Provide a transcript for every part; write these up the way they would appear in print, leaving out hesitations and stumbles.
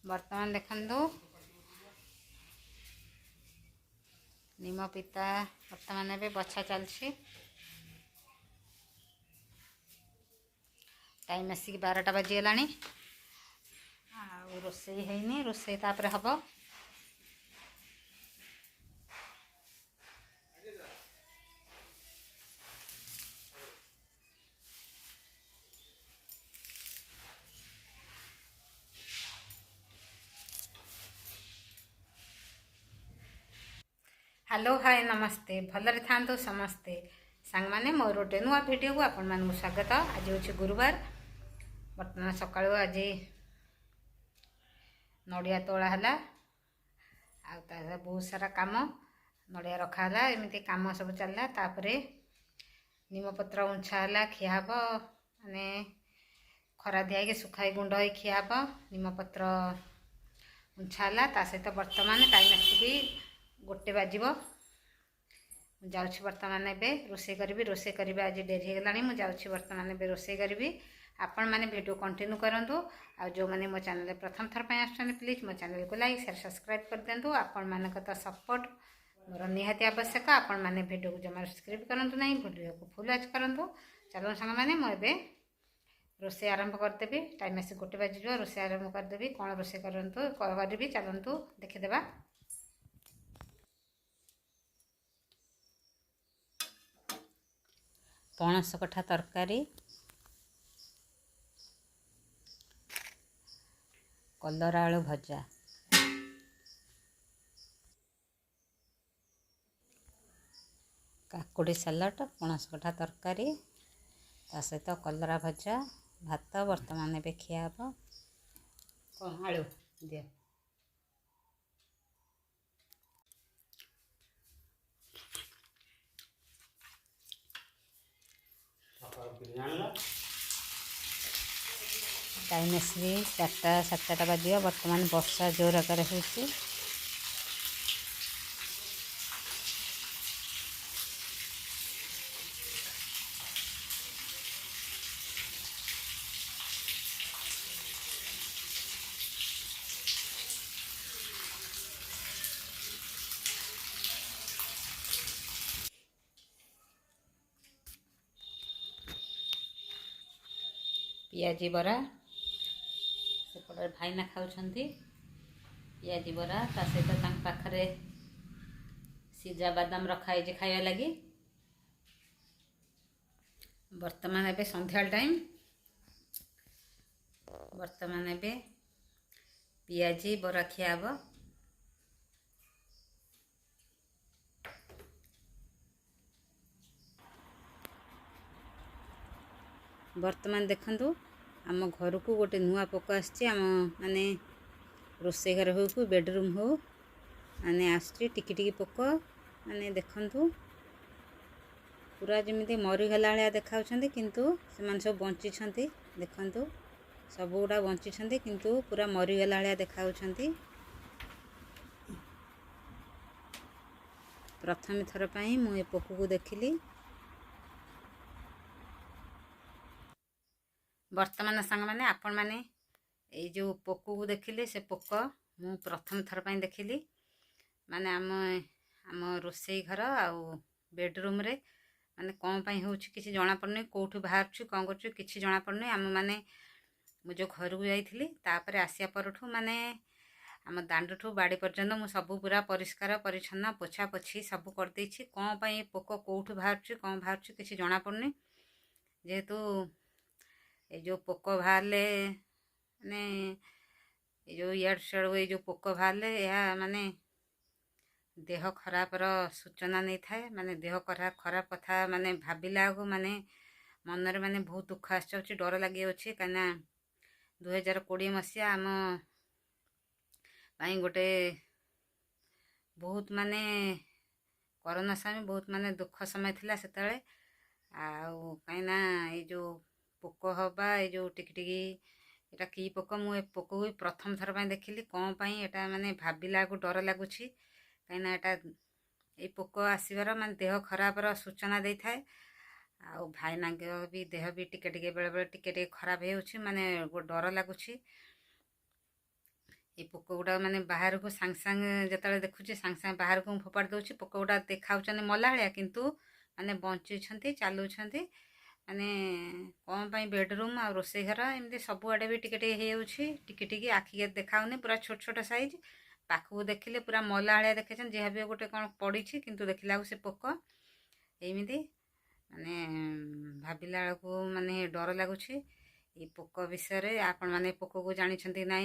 बर्तमान देखु निम पिता बर्तमान ए बछा चलछि। टाइम आसिक 12टा बाजीगला। रोसई है रोसई तापर हम। हेलो हाय नमस्ते भलरे थांतु समस्ते सांग माने मोर गोटे नुआ वीडियो को आपण मानकु स्वागत। आज हूँ गुरुवार। बर्तमान सका आज नड़िया तोला है बहुत सारा काम नड़िया रखाला एमती काम सब चलला। तापरे निमपत्र उंछा है खियाब माने खरा दिया सुखाई गुंड हो खियाब निमपत्र उंछा है। सहित बर्तमान टाइम आसिक 1 बाजिब। जाऊँ बर्तमान एवं रोषे करी रोषे करवा आज डेरी होगा। मुझे बर्तमान एवं रोषे करी आपण मैंने वीडियो कंटिन्यू करूँ। आ जो मैंने मो चैनल प्रथम थर पर प्लीज मो चैनल को लाइक शेयर सब्सक्राइब कर दिंतु। आपण मान तो सपोर्ट मोर निहाती आवश्यक। आपण मैंने वीडियो को जमा सब्सक्राइब करूँ ना वीडियो को फुल वॉच करूँ। चलो सांग मैंने मुझे रोषे आरंभ करदेवी। टाइम आस 1 बाजी रोषे आरंभ करदेवी। कौन रोषे करी चलतु देखीदे। पणस कठा तरकारी, कलरा आलू भजा, काकुड़ी सालाड, पणस कठा तरकारी ता सहित कलरा भजा भात बर्तमान ए खिया हम। कौन आलू दिया टाइम आसिक 4टा 7टा बाजिब। बर्तमान वर्षा जोर आकार हो। पियाजी बरा सेपटे भाईना खाऊछंती। पियाजी बरा ता सहित पाखरे सीजा बादाम रखाई खाଇବା लगी। बर्तमान एबे संध्या टाइम। बर्तमान एबे पियाजी बरा खियाब। बर्तमान देखंतु आम घर को गोटे नुआ पोक आम माने रोषे घर हो बेडरूम हो माने आसटी टिकी पोक माने देखंतु पूरा जमी मरीगला भाया देखा किंतु से सब बंची देखंतु सब गुड़ा बंची किंतु पूरा मरीगला भाया देखा। प्रथम थर पर मुझे पोक को देखिली। वर्तमान सांग मैंने आपण मैंने ये जो पोक को देखिले से पोक मु प्रथम थर पर देखिली। माने आम रोषे घर आउ बेडरूम रे माने कौन पाई हो किसी जना पड़नी कौटू बाहर कौन कर किसी जना पड़नी। आम मैंने मु जो घर को जाइली तापर आसिया परठू माने आम दांडठू बाड़ी पर्यंत मु सब पूरा परिष्कार परिच्छन्न पोछा पोछी सब कर देछि। कौन पाई पोक कौटू बाहर कौन बाहर किसी जना पड़नी। जेहेतु ये जो पोक बाहरले माने ये जो इयाड़ सियाड़ ये जो पोक बाहरले या माने देह खराबर सूचना नहीं थाए। माने देह खराब कथा माने भाविला को माने मनरे माने बहुत दुख आसुची डर लगी अच्छे। कहीं 2020 मसीहा आम गोटे बहुत माने कोरोना समय बहुत माने दुख समय थिला सेतले। आउ कहीं ये जो पोक हवा ये जो टिकी एटा की पोक मु पोक को प्रथम थर पर देखिली। कौन पाई एटा माने भाविला को डर लगुच कहीं एटा ये पोक आसबार माने देह खराबर सूचना दे थाए। आउ भाईना भी देह भी टिके बेले बेले टिके खराब हो माने डर लगुच। ये पोक गुड़ा माने बाहर को सांग सांग जिते देखुची सांग सांग बाहर को फोपाड़ दूची पोक गुड़ा देखा मला भाया किंतु माने बंची चलुंट माने कौन पाई बेडरूम आ रोसे घर एमती सबुआडे भी टिके टिके टिके आखिके देखाऊनी पूरा छोट छोट साइज पाखु देखिले पूरा मला भाया देखे जहाँ भी गोटे कौन पड़ी किंतु देखला से पोक एमती माने भाविला बेलू माने डर लगुच ये पोक विषय आपण मैंने पोक को जानी ना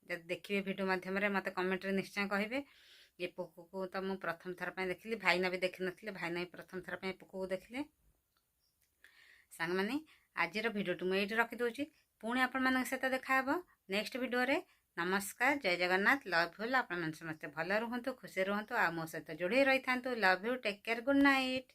जब देखिए वीडियो माध्यम मत कमेंट रे निश्चय कहे ये पोक को तो मुझे प्रथम थर पर देखिली भाईना भी देखी नी भाईना भी प्रथम थर पर पोक को देखिले सांग मैंने आज भिडियो मुझे ये रखिदे पुणी आपण मान सहित देखा नेक्स्ट वीडियो रे नमस्कार जय जगन्नाथ लव यू आप समस्ते भल रुहतु खुशी रुहतु आ मो सहित जोड़े रही था love you take care good night.